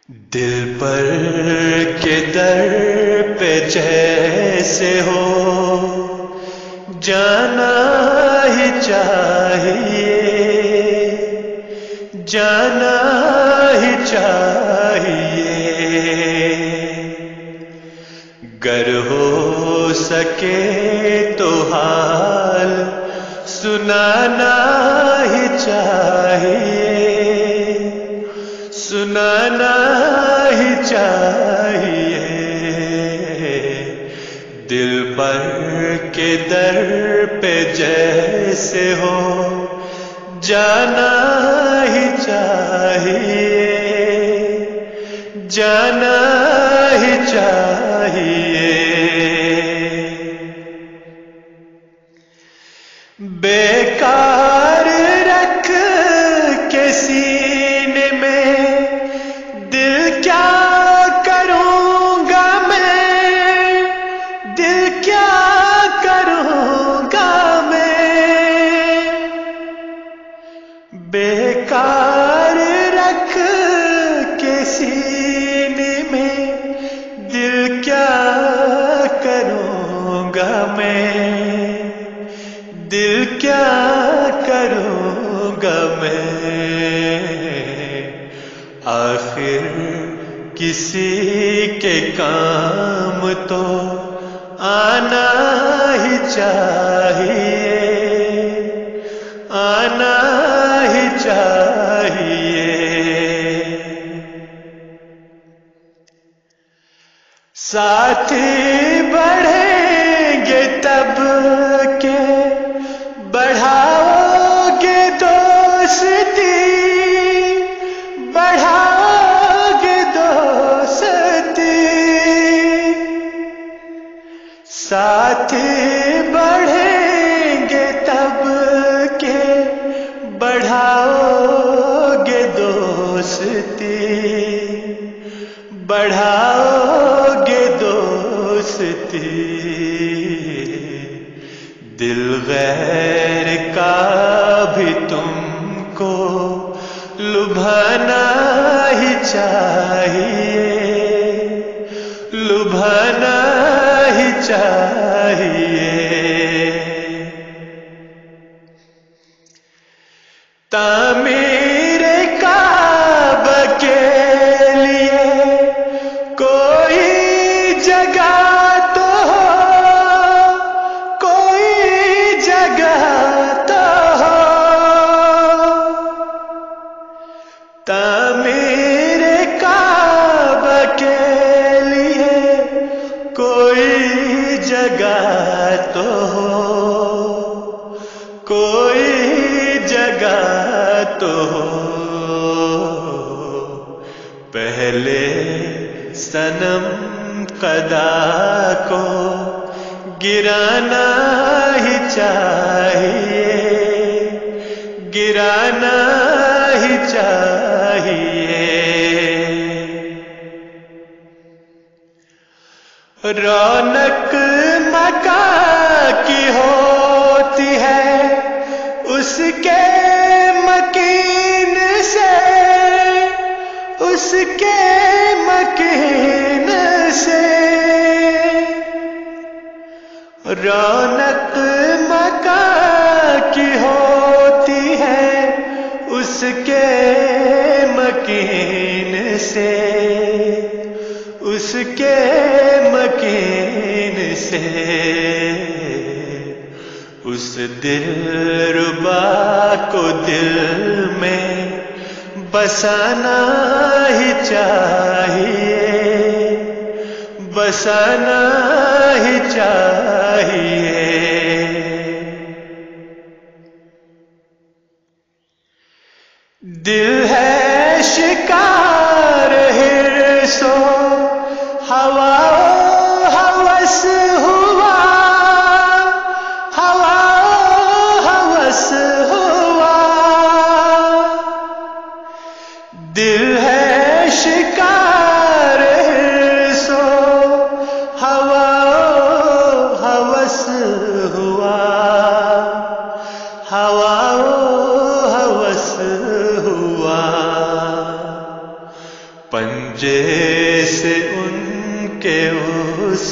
دل پر کے در پہ جیسے ہو جانا ہی چاہیے، جانا ہی چاہیے، گر ہو سکے تو حال سنانا ہی چاہیے، سنانا ہی چاہیے، دل پر کے در پہ جیسے ہو جانا ہی چاہیے، جانا ہی چاہیے، بیکار رکھ کے سینے میں دل کیا کروں گا میں، دل کیا کروں گا میں، بیکار رکھ کے سینے میں دل کیا کروں گا میں، دل کیا کروں گا میں، آخر کسی کے کام تو آنا ہی چاہیے، آنا ہی چاہیے، ساتھی بڑھیں گے تب کہ بڑھاؤ گے دوستی، بڑھاؤ گے دوستی، ساتھی بڑھیں گے تب کہ بڑھاؤ گے دوستی، بڑھاؤ گے دوستی، دل غیر کا بھی تم کو لبھانا ہی چاہیے، لبھانا ہی چاہیے، تعمیر کعبہ کے لیے کوئی جگہ تو ہو، کوئی جگہ تو ہو، تعمیر کعبہ کے لیے کوئی جگہ تو ہو، کوئی جگہ تو ہو، پہلے صنم قضا کو گرانا ہی چاہیے، گرانا ہی چاہیے، رونق مکاں کی ہوتی ہے اس کے مکین سے، اس کے مکین سے، رونق مکاں کی ہوتی ہے اس کے مکین سے، اس کے مکین سے، اس دل ربا کو دل میں بسانا ہی چاہیے، بسانا ہی چاہیے، دل ہے شکار حرص و ہوا ہوس ہوا، ہوا ہوس ہوا، دل ہے شکار حرص و ہوا ہوس ہوا، ہوا ہوس ہوا، پنجے